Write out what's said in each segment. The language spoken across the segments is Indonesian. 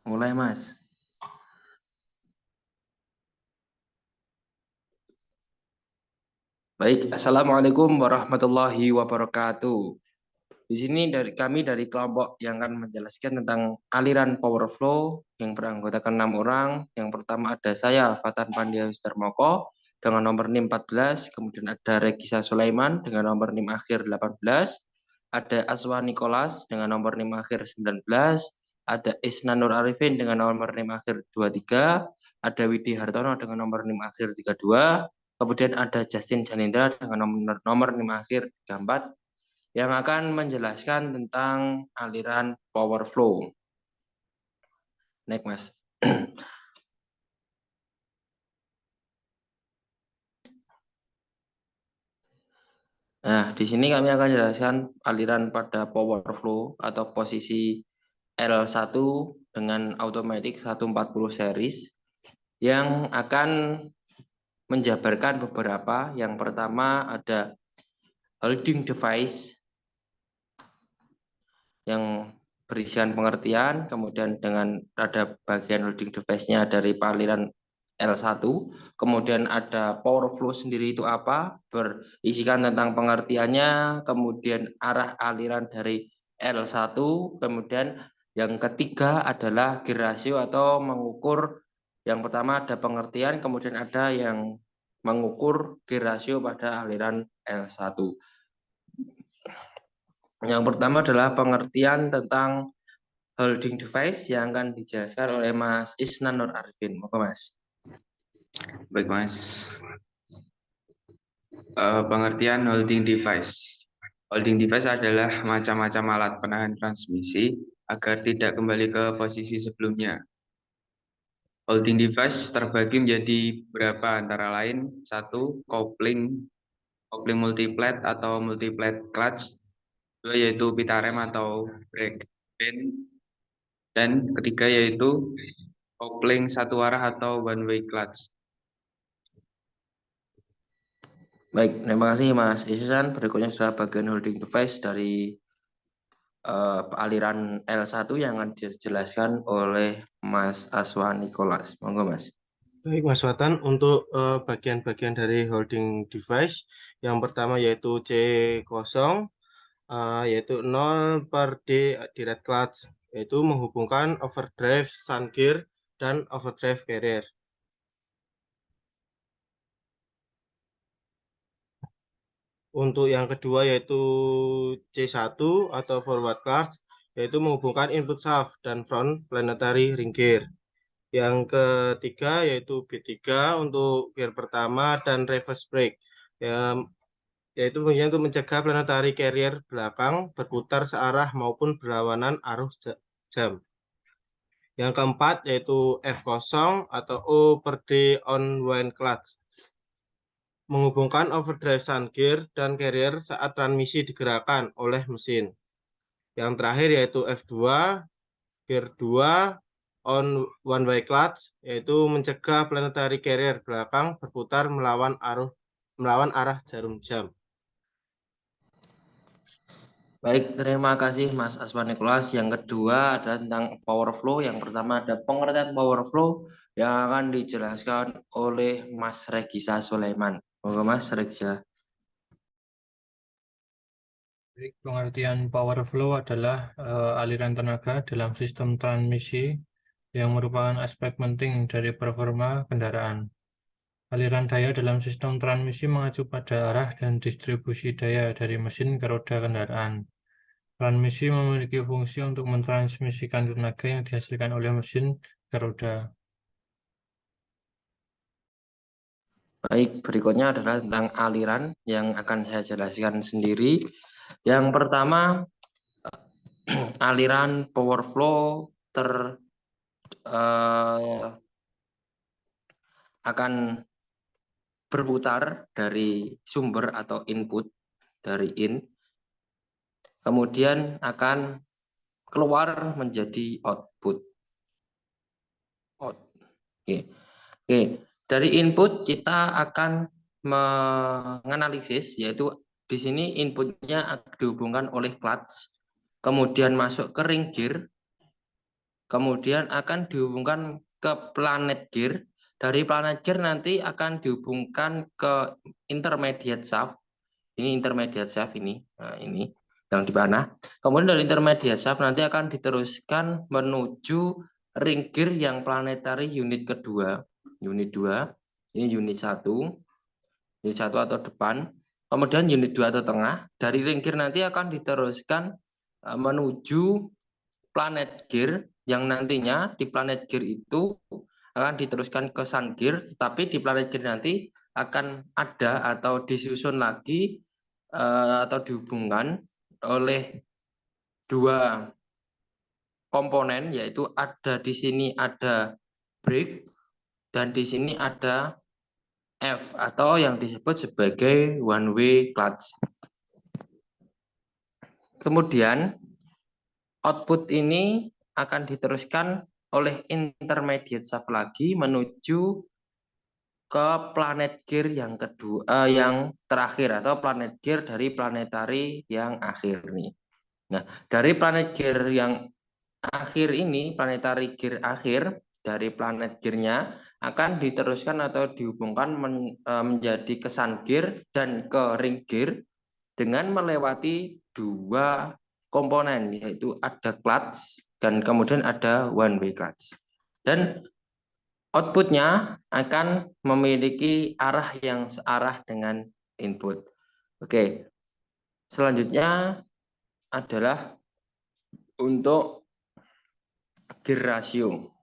Mulai, Mas. Baik, Assalamualaikum warahmatullahi wabarakatuh. Di sini kami dari kelompok yang akan menjelaskan tentang aliran power flow yang beranggotakan 6 orang. Yang pertama ada saya, Fatan Pandia Wistarmoko, dengan nomor NIM 14. Kemudian ada Regisa Sulaiman dengan nomor NIM akhir 18. Ada Aswa Nikolas dengan nomor NIM akhir 19. Ada Isna Nur Arifin dengan nomor NIM akhir 23. Ada Widi Hartono dengan nomor NIM akhir 32. Kemudian ada Justin Janindra dengan nomor NIM akhir 34 yang akan menjelaskan tentang aliran power flow. Naik, Mas. Nah, di sini kami akan jelaskan aliran pada power flow atau posisi L1 dengan automatic 140 series yang akan menjabarkan beberapa. Yang pertama ada holding device yang berisian pengertian, kemudian dengan ada bagian holding device-nya dari aliran L1, kemudian ada power flow sendiri itu apa, berisikan tentang pengertiannya, kemudian arah aliran dari L1, kemudian yang ketiga adalah gear ratio atau mengukur. Yang pertama ada pengertian, kemudian ada yang mengukur gear ratio pada aliran L1. Yang pertama adalah pengertian tentang holding device yang akan dijelaskan oleh Mas Isnan Nur Arifin. Moga, Mas. Baik, Mas. Pengertian holding device. Holding device adalah macam-macam alat penahan transmisi agar tidak kembali ke posisi sebelumnya. Holding device terbagi menjadi beberapa, antara lain: 1. Coupling multiplet atau multiplet clutch. 2. Yaitu pita rem atau brake pin. Dan ketiga yaitu coupling satu arah atau one way clutch. Baik, terima kasih Mas Ihsan. Berikutnya adalah bagian holding device dari aliran L1 yang akan dijelaskan oleh Mas Aswa Nikolas. Monggo, Mas. Baik, Mas Watan, untuk bagian-bagian dari holding device, yang pertama yaitu C0, yaitu 0 per D direct clutch, yaitu menghubungkan overdrive sun gear dan overdrive carrier. Untuk yang kedua yaitu C1 atau forward clutch, yaitu menghubungkan input shaft dan front planetary ring gear. Yang ketiga yaitu B3 untuk gear pertama dan reverse brake, yaitu fungsinya untuk mencegah planetary carrier belakang berputar searah maupun berlawanan arus jam. Yang keempat yaitu F0 atau O per D on wind clutch, menghubungkan overdrive sun gear dan carrier saat transmisi digerakkan oleh mesin. Yang terakhir yaitu F2 gear 2 on one way clutch, yaitu mencegah planetary carrier belakang berputar melawan arah jarum jam. Baik, terima kasih Mas Aswa Nikolas. Yang kedua adalah tentang power flow. Yang pertama ada pengertian power flow yang akan dijelaskan oleh Mas Regisa Sulaiman. Monggo, Mas Regisa. Pengertian power flow adalah aliran tenaga dalam sistem transmisi yang merupakan aspek penting dari performa kendaraan. Aliran daya dalam sistem transmisi mengacu pada arah dan distribusi daya dari mesin ke roda kendaraan. Transmisi memiliki fungsi untuk mentransmisikan tenaga yang dihasilkan oleh mesin ke roda. Baik, berikutnya adalah tentang aliran yang akan saya jelaskan sendiri. Yang pertama, aliran power flow akan berputar dari sumber atau input dari in, kemudian akan keluar menjadi output. Oke. Dari input kita akan menganalisis, yaitu di sini inputnya dihubungkan oleh clutch, kemudian masuk ke ring gear, kemudian akan dihubungkan ke planet gear. Dari planet gear nanti akan dihubungkan ke intermediate shaft. Ini intermediate shaft ini. Nah, ini yang di mana. Kemudian dari intermediate shaft nanti akan diteruskan menuju ring gear yang planetary unit kedua, unit 2. Ini unit 1. Unit 1 atau depan. Kemudian unit 2 atau tengah. Dari ring gear nanti akan diteruskan menuju planet gear yang nantinya di planet gear itu akan diteruskan ke sun gear, tetapi di planet gear nanti akan ada atau disusun lagi atau dihubungkan oleh dua komponen, yaitu ada di sini ada brake dan di sini ada F atau yang disebut sebagai one way clutch. Kemudian output ini akan diteruskan oleh intermediate shaft lagi menuju ke planet gear yang kedua, yang terakhir atau planet gear dari planetary yang akhir nih. Nah, dari planet gear yang akhir ini, planetary gear akhir dari planet gear-nya akan diteruskan atau dihubungkan menjadi ke sun gear dan ke ring gear dengan melewati dua komponen, yaitu ada clutch dan kemudian ada one way clutch. Dan outputnya akan memiliki arah yang searah dengan input. Oke, selanjutnya adalah untuk gear ratio.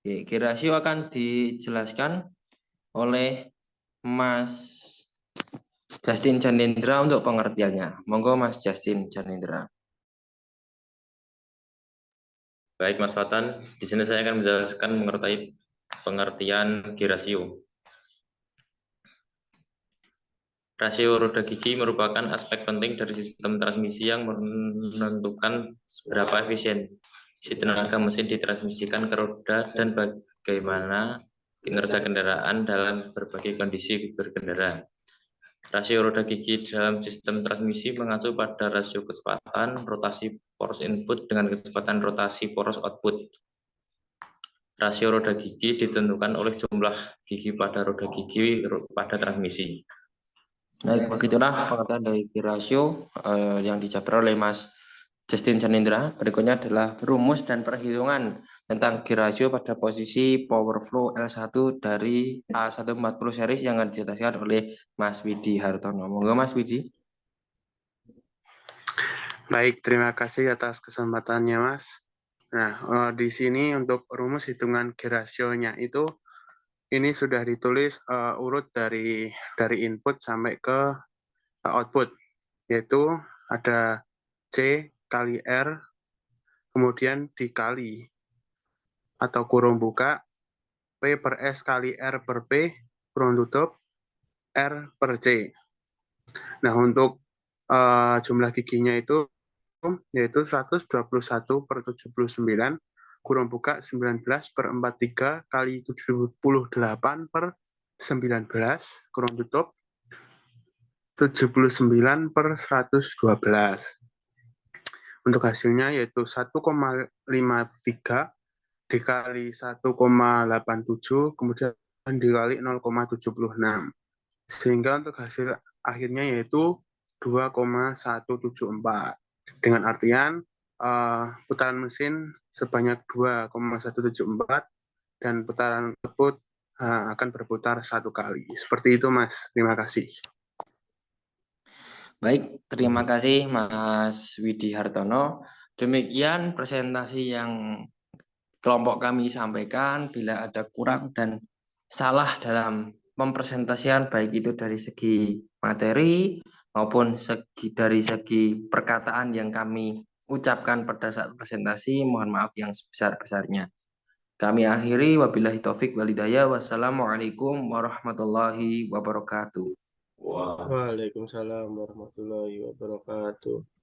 Oke, gear ratio akan dijelaskan oleh Mas Justin Janindra untuk pengertiannya. Monggo Mas Justin Janindra. Baik Mas Fatan, di sini saya akan menjelaskan mengenai pengertian gear ratio. Rasio roda gigi merupakan aspek penting dari sistem transmisi yang menentukan seberapa efisien isi tenaga mesin ditransmisikan ke roda dan bagaimana kinerja kendaraan dalam berbagai kondisi berkendara. Rasio roda gigi dalam sistem transmisi mengacu pada rasio kecepatan rotasi poros input dengan kecepatan rotasi poros output. Rasio roda gigi ditentukan oleh jumlah gigi pada roda gigi pada transmisi. Baik, begitulah pengertian dari gear ratio yang dijabarkan oleh Mas Justin Janindra. Berikutnya adalah rumus dan perhitungan tentang gear ratio pada posisi power flow L1 dari A140 series yang akan dijelaskan oleh Mas Widi Hartono. Monggo Mas Widi. Baik, terima kasih atas kesempatannya, Mas. Nah, di sini untuk rumus hitungan gear ratio-nya itu ini sudah ditulis urut dari input sampai ke output, yaitu ada C kali R, kemudian dikali atau kurung buka P per S kali R per P, kurung tutup R per C. Nah, untuk jumlah giginya itu yaitu 121 per 79 kurung buka 19 per 43 kali 78 per 19 kurung tutup 79 per 112. Untuk hasilnya yaitu 1,53 dikali 1,87 kemudian dikali 0,76. Sehingga untuk hasil akhirnya yaitu 2,174. Dengan artian putaran mesin sebanyak 2,174 dan putaran tersebut akan berputar 1 kali. Seperti itu, Mas. Terima kasih. Baik, terima kasih Mas Widi Hartono. Demikian presentasi yang kelompok kami sampaikan. Bila ada kurang dan salah dalam mempresentasikan, baik itu dari segi materi maupun dari segi perkataan yang kami ucapkan pada saat presentasi, mohon maaf yang sebesar-besarnya. Kami akhiri, wabillahi taufik walhidayah. Wassalamualaikum warahmatullahi wabarakatuh. Waalaikumsalam warahmatullahi wabarakatuh.